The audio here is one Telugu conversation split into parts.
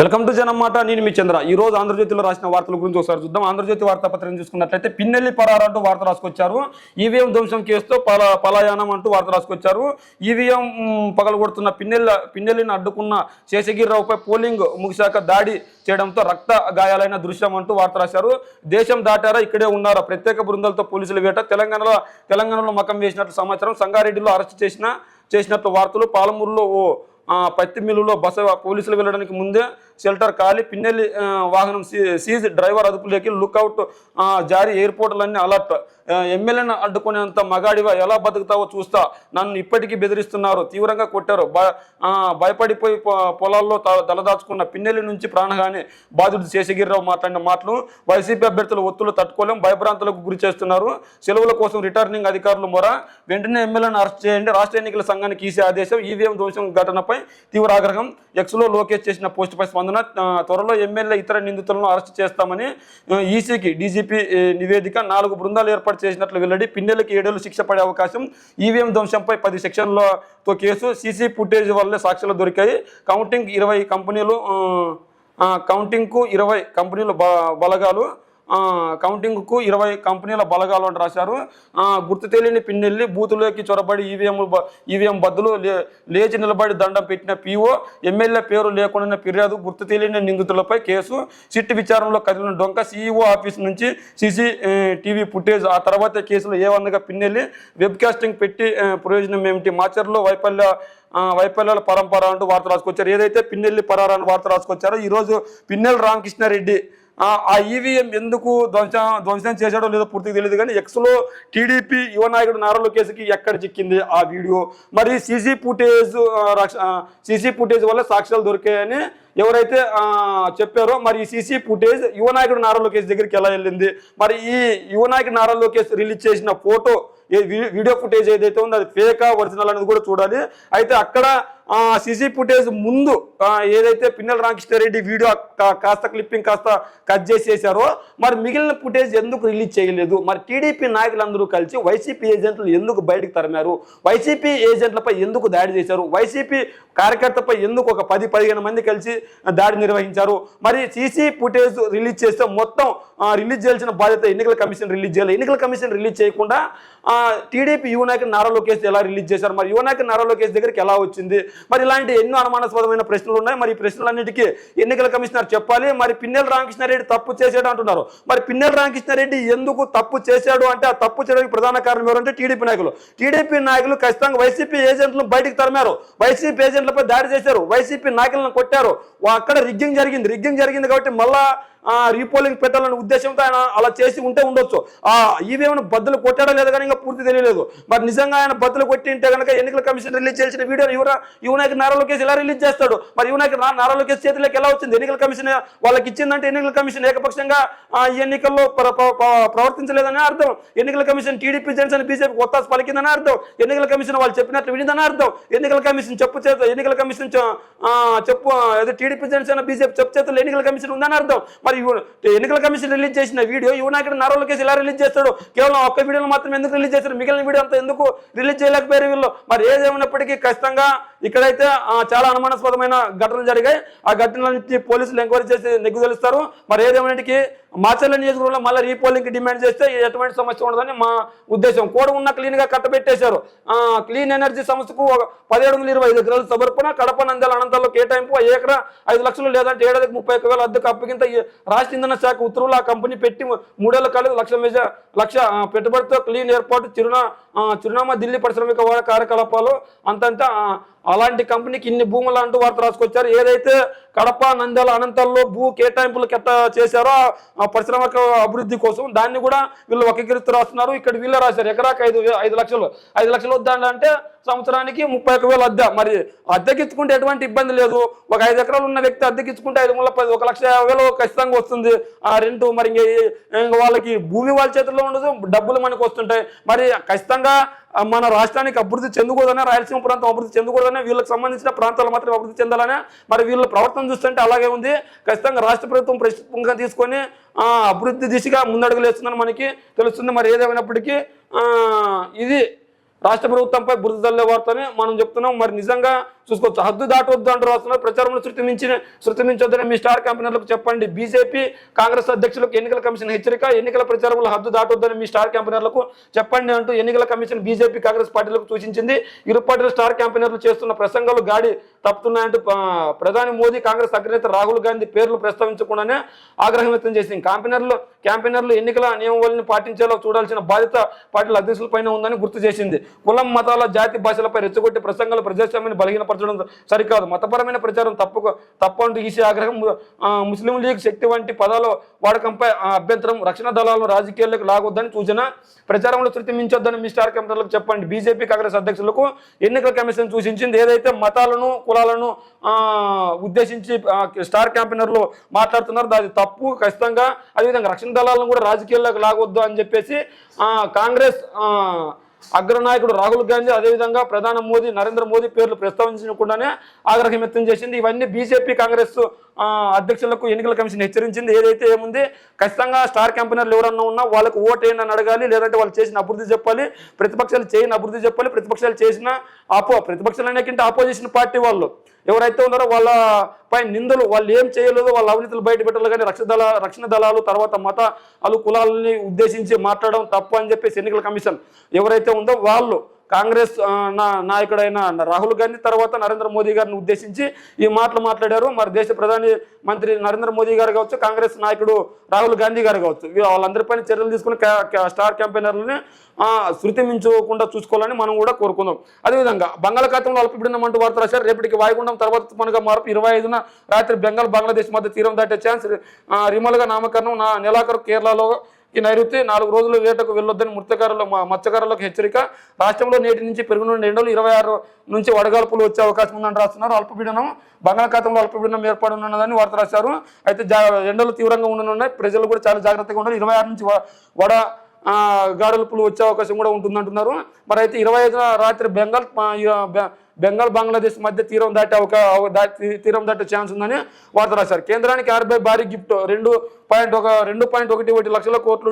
Welcome to జనమాట. నేను మీ చంద్ర. ఈ రోజు ఆంధ్రజ్యోతిలో రాసిన వార్తల గురించి ఒకసారి చూద్దాం. ఆంధ్రజ్యోతి వార్తాపత్రిక చూసుకున్నట్లయితే పిన్నెల్లి పరారంటూ వార్త రాసుకొచ్చారు. ఈవీఎం ధ్వంసం కేసుతో పలాయనం అంటూ వార్త రాసుకొచ్చారు. ఈవీఎం పగలగొడుతున్న పిన్నెల్లిని అడ్డుకున్న శేషగిరిరావుపై పోలింగ్ ముగిశాక దాడి చేయడంతో రక్త గాయాలైన దృశ్యం అంటూ వార్త రాశారు. దేశం దాటారా, ఇక్కడే ఉన్నారా, ప్రత్యేక బృందాలతో పోలీసుల వేట, తెలంగాణలో మకం వేసినట్లు సమాచారం. సంగారెడ్డిలో అరెస్ట్ చేసినట్లు వార్తలు. పాలమూరులో పత్తి మిల్లులో పోలీసులు వెళ్ళడానికి ముందే షెల్టర్ ఖాళీ. పిన్నెల్లి వాహనం సీజ్, డ్రైవర్ అదుపులోకి, లుక్అవుట్ జారీ, ఎయిర్పోర్టులన్నీ అలర్ట్. ఎమ్మెల్యేను అడ్డుకునేంత మగాడివా, ఎలా బతుకుతావో చూస్తా, నన్ను ఇప్పటికీ బెదిరిస్తున్నారు, తీవ్రంగా కొట్టారు. భయపడిపోయి పొలాల్లో తలదాచుకున్న పిన్నెల్లి నుంచి ప్రాణహాని బాధితుడు శేషగిరిరావు మాట్లాడిన మాటలు. వైసీపీ అభ్యర్థుల ఒత్తులు తట్టుకోలేం, భయభ్రాంతులకు గురి చేస్తున్నారు, సెలవుల కోసం రిటర్నింగ్ అధికారులు మొర, వెంటనే ఎమ్మెల్యేను అరెస్ట్ చేయండి, రాష్ట్ర ఎన్నికల సంఘానికి ఈసీ ఆదేశం. ఈవీఎం ధ్వంసం ఘటనపై తీవ్ర ఆగ్రహం. ఎక్స్లో లోకేష్ చేసిన పోస్టుపై స్పందన. త్వరలో ఎమ్మెల్యే ఇతర నిందితులను అరెస్ట్ చేస్తామని ఈసీకి డీజీపీ నివేదిక. 4 బృందాలు ఏర్పాటు చేసినట్లు వెల్లడి. పిన్నెల్లికి 7 ఏళ్లు శిక్ష పడే అవకాశం. ఈవీఎం ధ్వంసంపై 10 సెక్షన్లతో కేసు. సీసీ ఫుటేజ్ వల్లే సాక్ష్యాలు దొరికాయి. కౌంటింగ్కు 20 కంపెనీలు బలగాలు. కౌంటింగ్కు 20 కంపెనీల బలగాలు అని రాశారు. గుర్తు తెలియని పిన్నెల్లి బూతులోకి చొరబడి ఈవీఎం బద్దులు లేచి నిలబడి దండం పెట్టిన పీఓ. ఎమ్మెల్యే పేరు లేకుండా ఫిర్యాదు. గుర్తు తెలియని నిందితులపై కేసు. సిట్ విచారణలో కదిలిన డొంక. సీఈఓ ఆఫీస్ నుంచి టీవీ ఫుటేజ్. ఆ తర్వాత కేసులో ఏవన్నగా పిన్నెల్లి వెబ్కాస్టింగ్ పెట్టి ప్రయోజనం ఏమిటి? మాచర్లో వైఫల్యాల పరంపర అంటూ వార్త రాసుకొచ్చారు. ఏదైతే పిన్నెల్లి పరారాన్ని వార్త రాసుకొచ్చారో ఈరోజు పిన్నెల్లి రామకృష్ణారెడ్డి ఆ ఈవీఎం ఎందుకు ధ్వంసం చేశాడో లేదో పూర్తిగా తెలియదు, కానీ ఎక్స్లో టీడీపీ యువ నాయకుడు నారా లోకేష్కి ఎక్కడ చిక్కింది ఆ వీడియో, మరి సీసీ ఫుటేజ్ వల్ల సాక్ష్యాలు దొరికాయని ఎవరైతే చెప్పారో, మరి ఈ సీసీ ఫుటేజ్ యువ నాయకుడు నారా లోకేష్ దగ్గరికి ఎలా వెళ్ళింది, మరి ఈ యువ నాయకుడు నారా లోకేష్ రిలీజ్ చేసిన ఫోటో వీడియో ఫుటేజ్ ఏదైతే ఉందో అది ఫేకా ఒరిజినల్ అనేది కూడా చూడాలి. అయితే అక్కడ సీసీ ఫుటేజ్ ముందు ఏదైతే పిన్నెల్లి రామకృష్ణారెడ్డి వీడియో క్లిప్పింగ్ కాస్త కట్ చేసేసారో, మరి మిగిలిన ఫుటేజ్ ఎందుకు రిలీజ్ చేయలేదు? మరి టీడీపీ నాయకులందరూ కలిసి వైసీపీ ఏజెంట్లు ఎందుకు బయటకు తరిమారు? వైసీపీ ఏజెంట్లపై ఎందుకు దాడి చేశారు? వైసీపీ కార్యకర్తపై ఎందుకు ఒక 10-15 మంది కలిసి దాడి నిర్వహించారు? మరి సీసీ ఫుటేజ్ రిలీజ్ చేస్తే మొత్తం రిలీజ్ చేయాల్సిన బాధ్యత ఎన్నికల కమిషన్ రిలీజ్ చేయాలి. ఎన్నికల కమిషన్ రిలీజ్ చేయకుండా టీడీపీ యువ నాయకుడు నారా లోకేష్ ఎలా రిలీజ్ చేశారు? మరి యువ నాయకుడు నారా లోకేష్ దగ్గరికి ఎలా వచ్చింది? మరి ఇలాంటి ఎన్నో అనుమానాస్పదమైన ప్రశ్నలు ఉన్నాయి. మరి ఈ ప్రశ్నలన్నిటికీ ఎన్నికల కమిషనర్ చెప్పాలి. మరి పిన్నెల్లి రామకృష్ణారెడ్డి తప్పు చేశాడు అంటున్నారు. మరి పిన్నెల్లి రామకృష్ణారెడ్డి ఎందుకు తప్పు చేశాడు అంటే, ఆ తప్పు చేయడానికి ప్రధాన కారణం ఎవరంటే టీడీపీ నాయకులు ఖచ్చితంగా వైసీపీ ఏజెంట్లను బయటికి తరిమారు, వైసీపీ ఏజెంట్లపై దాడి చేశారు, వైసీపీ నాయకులను కొట్టారు. అక్కడ రిగ్గింగ్ జరిగింది కాబట్టి మళ్ళా రీపోలింగ్ పెట్టాలనే ఉద్దేశంతో ఆయన అలా చేసి ఉండొచ్చు. ఈవీఎం బద్దలు కొట్టాడో లేదో కానీ ఇంకా పూర్తి తెలియలేదు. మరి నిజంగా ఆయన బద్దలు కొట్టి ఉంటే కనుక ఎన్నికల కమిషన్ రిలీజ్ చేసిన వీడియో యువ నాయకుడు నారా లోకేష్ ఎలా రిలీజ్ చేస్తాడు? మరి యువ నాయకుడు నారా లోకేష్ చేతిలోకి ఎలా వచ్చింది? ఎన్నికల కమిషన్ వాళ్ళకి ఇచ్చిందంటే ఎన్నికల కమిషన్ ఏకపక్షంగా ఈ ఎన్నికల్లో ప్రవర్తించలేదని అర్థం. ఎన్నికల కమిషన్ టీడీపీ జనసేన బీజేపీ ఒత్తాసు పలికిందని అర్థం. ఎన్నికల కమిషన్ వాళ్ళు చెప్పినట్లు వినిందని అర్థం. ఎన్నికల కమిషన్ టీడీపీ జనసేన బీజేపీ చెప్పు చేతుల్లో ఎన్నికల కమిషన్ ఉందని అర్థం. మరి ఎన్నికల కమిషన్ రిలీజ్ చేసిన వీడియో యువ నాయకుడు నారా లోకేష్ ఎలా రిలీజ్ చేస్తాడు? కేవలం ఒక్క వీడియోలో మాత్రం ఎందుకు రిలీజ్ చేస్తారు? మిగిలిన వీడియో అంతా ఎందుకు రిలీజ్ చేయలేకపోయారు వీళ్ళు? మరి ఏదేమైనప్పటికీ ఖచ్చితంగా ఇక్కడైతే చాలా అనుమానాస్పదమైన ఘటనలు జరిగాయి. ఆ ఘటనలన్నింటినీ పోలీసులు ఎంక్వైరీ చేసి నెగ్గు తెలుస్తారు. మరి ఏదేమైనటికీ మాచర్ల నియోజకవర్గంలో మళ్ళీ రీపోలింగ్కి డిమాండ్ చేస్తే ఎటువంటి సమస్య ఉండదని మా ఉద్దేశం. కోడ్ ఉన్న క్లీన్గా కట్టబెట్టేశారు. క్లీన్ ఎనర్జీ సంస్థకు 1725 ఎకరాలు సమర్పణ. కడప నంద్యాల అనంతాల్లో కేటాయింపు. ఎకరా 5 లక్షలు లేదంటే ఏడాదికి 31,000 అద్దెకు అప్పగింత. రాష్ట్ర ఇంధన శాఖ ఉత్తర్వులు ఆ కంపెనీ పెట్టి 3 ఏళ్ల కాలం లక్ష పెట్టుబడితో క్లీన్ ఏర్పాటు. చిరునామా ఢిల్లీ పారిశ్రామిక కార్యకలాపాలు అంతంతా. అలాంటి కంపెనీకి ఇన్ని భూములు అంటూ వార్త రాసుకొచ్చారు. ఏదైతే కడప నంద్యాల అనంతాల్లో భూ కేటాయింపులు చేశారో ఆ పారిశ్రామిక అభివృద్ధి కోసం, దాన్ని కూడా వీళ్ళు వక్రీకరిస్తూ రాస్తున్నారు. ఇక్కడ వీళ్ళే రాశారు ఎకరాకి 5 లక్షలు వద్దంటే సంవత్సరానికి 31,000 అద్దె. మరి అద్దెకిచ్చుకుంటే ఎటువంటి ఇబ్బంది లేదు. ఒక 5 ఎకరాలు ఉన్న వ్యక్తి అద్దెకిచ్చుకుంటే 1,50,000 ఖచ్చితంగా వస్తుంది ఆ రెంటు. మరి ఇంకా వాళ్ళకి భూమి వాళ్ళ చేతుల్లో ఉండదు, డబ్బులు మనకు వస్తుంటాయి. మరి ఖచ్చితంగా మన రాష్ట్రానికి అభివృద్ధి చెందకూడదనే, రాయలసీమ ప్రాంతం అభివృద్ధి చెందకూడదనే, వీళ్ళకి సంబంధించిన ప్రాంతాలు మాత్రం అభివృద్ధి చెందాలనే మరి వీళ్ళ ప్రవర్తన చూస్తుంటే అలాగే ఉంది. ఖచ్చితంగా రాష్ట్ర ప్రభుత్వం ప్రతిష్ఠంగా తీసుకొని అభివృద్ధి దిశగా ముందడుగులు వేస్తుందని మనకి తెలుస్తుంది. మరి ఏదేమైనప్పటికీ ఇది రాష్ట్ర ప్రభుత్వంపై బురద జల్లే వార్తని మనం చెప్తున్నాం. మరి నిజంగా చూసుకోవచ్చు. హద్దు దాటొద్దు అంటూ రాస్తున్నారు. ప్రచారంలో శృతి మించొద్దని మీ స్టార్ క్యాంపెయినర్లకు చెప్పండి. బీజేపీ కాంగ్రెస్ అధ్యక్షులకు ఎన్నికల కమిషన్ హెచ్చరిక. ఎన్నికల ప్రచారంలో హద్దు దాటొద్దని మీ స్టార్ క్యాంపెయినర్లకు చెప్పండి అంటూ ఎన్నికల కమిషన్ బీజేపీ కాంగ్రెస్ పార్టీలకు సూచించింది. ఇరు పార్టీల స్టార్ క్యాంపెయినర్లు చేస్తున్న ప్రసంగాలు గాడి తప్పుతున్నాయంటూ ప్రధాని మోదీ కాంగ్రెస్ అగ్రనేత రాహుల్ గాంధీ పేర్లు ప్రస్తావించకుండానే ఆగ్రహం వ్యక్తం చేసింది. క్యాంపెయినర్లు ఎన్నికల నియమావళిని పాటించేలా చూడాల్సిన బాధ్యత పార్టీల అధ్యక్షులపైన ఉందని గుర్తు చేసింది. కులం, మతాల, జాతి, భాషలపై రెచ్చగొట్టే ప్రసంగాలు ప్రజాస్వామ్యాన్ని బలహీనపరచడం సరికాదు, మతపరమైన ప్రచారం తప్పంటూ ఈసీ ఆగ్రహం. ముస్లిం లీగ్, శక్తి వంటి పదాల వాడకంపై అభ్యంతరం. రక్షణ దళాలను రాజకీయాల్లోకి లాగొద్దని సూచన. ప్రచారంలో శృతి మించొద్దని మీ స్టార్ క్యాంపెయినర్లకు చెప్పండి. బీజేపీ కాంగ్రెస్ అధ్యక్షులకు ఎన్నికల కమిషన్ సూచించింది. ఏదైతే మతాలను, కులాలను ఉద్దేశించి స్టార్ క్యాంపెయినర్లు మాట్లాడుతున్నారు అది తప్పు ఖచ్చితంగా. అదేవిధంగా రక్షణ దళాలను కూడా రాజకీయాల్లోకి లాగొద్దు అని చెప్పేసి కాంగ్రెస్ అగ్రనాయకుడు రాహుల్ గాంధీ, అదేవిధంగా ప్రధాని నరేంద్ర మోదీ పేర్లు ప్రస్తావించకుండానే ఆగ్రహం వ్యక్తం చేసింది. ఇవన్నీ బీజేపీ కాంగ్రెస్ అధ్యక్షులకు ఎన్నికల కమిషన్ హెచ్చరించింది. ఏదైతే ఏముంది ఖచ్చితంగా స్టార్ క్యాంపెయినర్లు ఎవరన్నా ఉన్నా వాళ్ళకు ఓటేయండి అని అడగాలి, లేదంటే వాళ్ళు చేసిన అభివృద్ధి చెప్పాలి. ప్రతిపక్షాలు చేయని అభివృద్ధి చెప్పాలి. ప్రతిపక్షాలు చేసిన ప్రతిపక్షాలు అనేకంటే ఆపోజిషన్ పార్టీ వాళ్ళు ఎవరైతే ఉన్నారో వాళ్ళపై నిందలు, వాళ్ళు ఏం చేయలేదో వాళ్ళ అవినీతులు బయట పెట్టాలి. కానీ రక్షణ దళాలు, తర్వాత మతాలు, కులాలని ఉద్దేశించి మాట్లాడడం తప్పు అని చెప్పేసి ఎన్నికల కమిషన్ ఎవరైతే ఉందో వాళ్ళు కాంగ్రెస్ నాయకుడైన రాహుల్ గాంధీ తర్వాత నరేంద్ర మోదీ గారిని ఉద్దేశించి ఈ మాటలు మాట్లాడారు. మరి దేశ ప్రధాని మంత్రి నరేంద్ర మోదీ గారు కావచ్చు, కాంగ్రెస్ నాయకుడు రాహుల్ గాంధీ గారు కావచ్చు, వాళ్ళందరిపైన చర్యలు తీసుకుని స్టార్ క్యాంపెయినర్లని శృతి మించకుండా చూసుకోవాలని మనం కూడా కోరుకుందాం. అదేవిధంగా బంగాళాఖాతంలో అల్పపీడనం అంటూ వార్త రాశారు. రేపటికి వాయుగుండం తర్వాత తుఫానుగా మార్పు. 25న రాత్రి బెంగాల్, బంగ్లాదేశ్ మధ్య తీరం దాటే ఛాన్స్. రిమల్గా నామకరణం. నెలాఖరు కేరళలో ఈ నైరుతి 4 రోజులు వేటకు వెళ్ళొద్దని మత్స్యకారులకు హెచ్చరిక. రాష్ట్రంలో నేటి నుంచి పెరుగునున్న ఎండలు. 26 నుంచి వడగాల్పులు వచ్చే అవకాశం ఉందని రాస్తున్నారు. అల్పపీడనం బంగాళాఖాతంలో అల్పపీడనం ఏర్పడనున్నదని వార్త రాశారు. అయితే ఎండలు తీవ్రంగా ఉండనున్నాయి. ప్రజలు కూడా చాలా జాగ్రత్తగా ఉండాలి. 26 నుంచి గాడులుపులు వచ్చే అవకాశం కూడా ఉంటుందంటున్నారు. మరి అయితే 25న రాత్రి బెంగాల్ బంగ్లాదేశ్ మధ్య తీరం దాటే ఛాన్స్ ఉందని వార్త రాశారు. కేంద్రానికి ఆర్బీఐ భారీ గిఫ్ట్. 2.11 లక్షల కోట్లు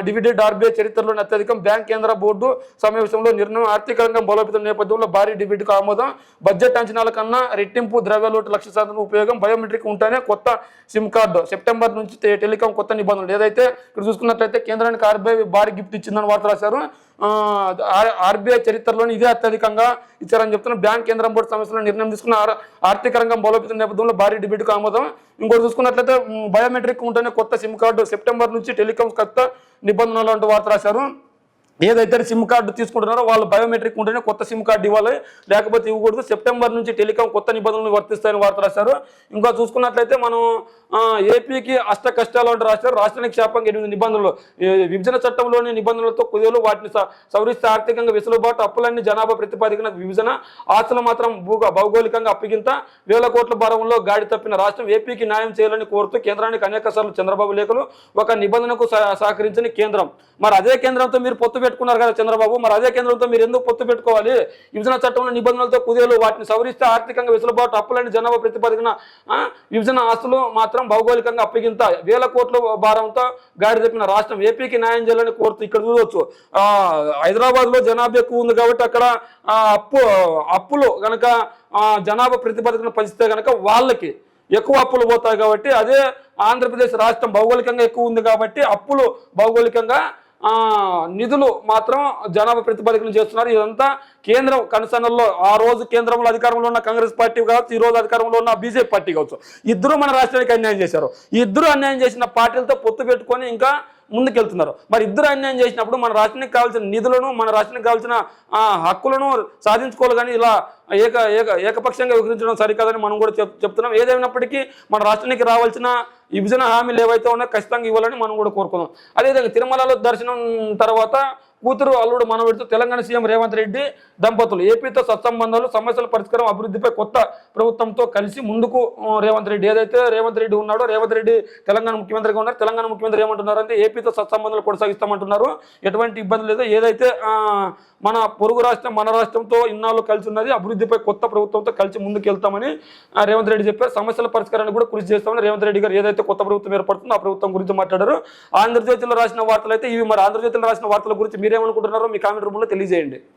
డివిడెండ్. ఆర్బీఐ చరిత్రలోని అత్యధికం. బ్యాంక్ కేంద్ర బోర్డు సమావేశంలో నిర్ణయం. ఆర్థిక రంగం బలోపేతం నేపథ్యంలో భారీ డివిడెండ్కు ఆమోదం. బడ్జెట్ అంచనాల కన్నా రెట్టింపు. ద్రవ్యలోటు 1,00,000 ఉపయోగం. బయోమెట్రిక్ ఉంటేనే కొత్త సిమ్ కార్డు. సెప్టెంబర్ నుంచి టెలికాం కొత్త నిబంధనలు. ఏదైతే ఇక్కడ చూసుకున్నట్లయితే కేంద్రానికి ఆర్బీఐ భారీ గిఫ్ట్ ఇచ్చిందని వార్త రాశారు. ఆర్బీఐ చరిత్రలోని ఇదే అత్యధికంగా ఇచ్చారని చెప్తున్న బ్యాంక్ కేంద్రం బోర్డు సమస్యలో నిర్ణయం తీసుకున్న. ఆర్థిక రంగం బలోపేతం నేపథ్యంలో భారీ డిబేట్కు ఆమోదం. ఇంకోటి చూసుకున్నట్లయితే బయోమెట్రిక్ ఉంటేనే కొత్త సిమ్ కార్డు. సెప్టెంబర్ నుంచి టెలికాం కొత్త నిబంధనలు అంటూ వార్త రాశారు. ఏదైతే సిమ్ కార్డు తీసుకుంటున్నారో వాళ్ళు బయోమెట్రిక్ ఉంటేనే కొత్త సిమ్ కార్డు ఇవ్వాలి, లేకపోతే ఇవ్వకూడదు. సెప్టెంబర్ నుంచి టెలికాం కొత్త నిబంధనలు వర్తిస్తాయని వార్త రాశారు. ఇంకా చూసుకున్నట్లయితే మనం ఏపీకి అష్ట కష్టాలు అంటూ రాశారు. రాష్ట్రానికి శాపంగా 8 నిబంధనలు. విభజన చట్టంలోని నిబంధనలతో కుదేలు వాటిని సవరిస్తే ఆర్థికంగా వెసులుబాటు. అప్పులన్నీ జనాభా ప్రతిపాదికన విభజన. ఆస్తులు మాత్రం భౌగోళికంగా అప్పగింత. 1000 కోట్ల భారంలో గాడి తప్పిన రాష్ట్రం. ఏపీకి న్యాయం చేయాలని కోరుతూ కేంద్రానికి అనేక సార్లు చంద్రబాబు లేఖలు. ఒక నిబంధనకు సహకరించని కేంద్రం. మరి అదే కేంద్రంతో మీరు పొత్తు పెట్టుకున్నారు కదా చంద్రబాబు, మరి అదే కేంద్రంతో మీరు ఎందుకు పొత్తు పెట్టుకోవాలి? విభజన చట్టంలో నిబంధనలతో కుదేలు వాటిని సవరిస్తే ఆర్థికంగా వెసులుబాటు. అప్పులని జనాభా ప్రతిపాదికన విభజన. ఆస్తులు మాత్రం భౌగోళికంగా అప్పగింత. 1000 కోట్ల భారంతో గాడి తప్పిన రాష్ట్రం. ఏపీకి న్యాయం చేయాలని కోరుతూ ఇక్కడ చూడవచ్చు. హైదరాబాద్ లో జనాభా ఎక్కువ ఉంది కాబట్టి అక్కడ అప్పులు గనక జనాభా ప్రతిపాదికన పంచితే గనక వాళ్ళకి ఎక్కువ అప్పులు పోతాయి. కాబట్టి అదే ఆంధ్రప్రదేశ్ రాష్ట్రం భౌగోళికంగా ఎక్కువ ఉంది కాబట్టి అప్పులు భౌగోళికంగా నిధులు మాత్రం జనాభా ప్రతిపాదికలు చేస్తున్నారు. ఇదంతా కేంద్రం కన్సర్న్లో. ఆ రోజు కేంద్రంలో అధికారంలో ఉన్న కాంగ్రెస్ పార్టీ కావచ్చు, ఈ రోజు అధికారంలో ఉన్న బీజేపీ పార్టీ కావచ్చు, ఇద్దరు మన రాష్ట్రానికి అన్యాయం చేశారు. ఈ ఇద్దరు అన్యాయం చేసిన పార్టీలతో పొత్తు పెట్టుకొని ఇంకా ముందుకెళ్తున్నారు. మరి ఇద్దరు అన్యాయం చేసినప్పుడు మన రాష్ట్రానికి కావాల్సిన నిధులను, మన రాష్ట్రానికి కావాల్సిన హక్కులను సాధించుకోవాలి. కానీ ఇలా ఏకపక్షంగా వివరించడం సరికాదని మనం కూడా చెప్తున్నాం. ఏదైనప్పటికీ మన రాష్ట్రానికి రావాల్సిన విభజన హామీలు ఏవైతే ఉన్నాయో ఖచ్చితంగా ఇవ్వాలని మనం కూడా కోరుకుందాం. అదేవిధంగా తిరుమలలో దర్శనం తర్వాత కూతురు అల్లుడు మనవడితో తెలంగాణ సీఎం రేవంత్ రెడ్డి దంపతులు. ఏపీతో సత్సంబంధాలు, సమస్యల పరిష్కారం, అభివృద్ధిపై కొత్త ప్రభుత్వంతో కలిసి ముందుకు రేవంత్ రెడ్డి. ఏదైతే రేవంత్ రెడ్డి ఉన్నాడో, రేవంత్ రెడ్డి తెలంగాణ ముఖ్యమంత్రిగా ఉన్నారు. తెలంగాణ ముఖ్యమంత్రి ఏమంటున్నారంటే ఏపీతో సత్సంబంధాలు కొనసాగిస్తామంటున్నారు. ఎటువంటి ఇబ్బంది లేదు. ఏదైతే మన పొరుగు రాష్ట్రం మన రాష్ట్రంతో ఇన్నాళ్ళు కలిసి ఉన్నది, అభివృద్ధిపై కొత్త ప్రభుత్వంతో కలిసి ముందుకు వెళ్తామని రేవంత్ రెడ్డి చెప్పారు. సమస్యల పరిష్కారాన్ని కూడా కృషి చేస్తామని రేవంత్ రెడ్డి గారు ఏదైతే కొత్త ప్రభుత్వం ఏర్పడుతుందో ఆ ప్రభుత్వం గురించి మాట్లాడారు. ఆంధ్రజ్యోతిలో రాసిన వార్తలు అయితే ఇవి. మరి ఆంధ్రజ్యోతిలో రాసిన వార్తల గురించి మీరేమనుకుంటున్నారో మీ కామెంట్ రూపంలో తెలియజేయండి.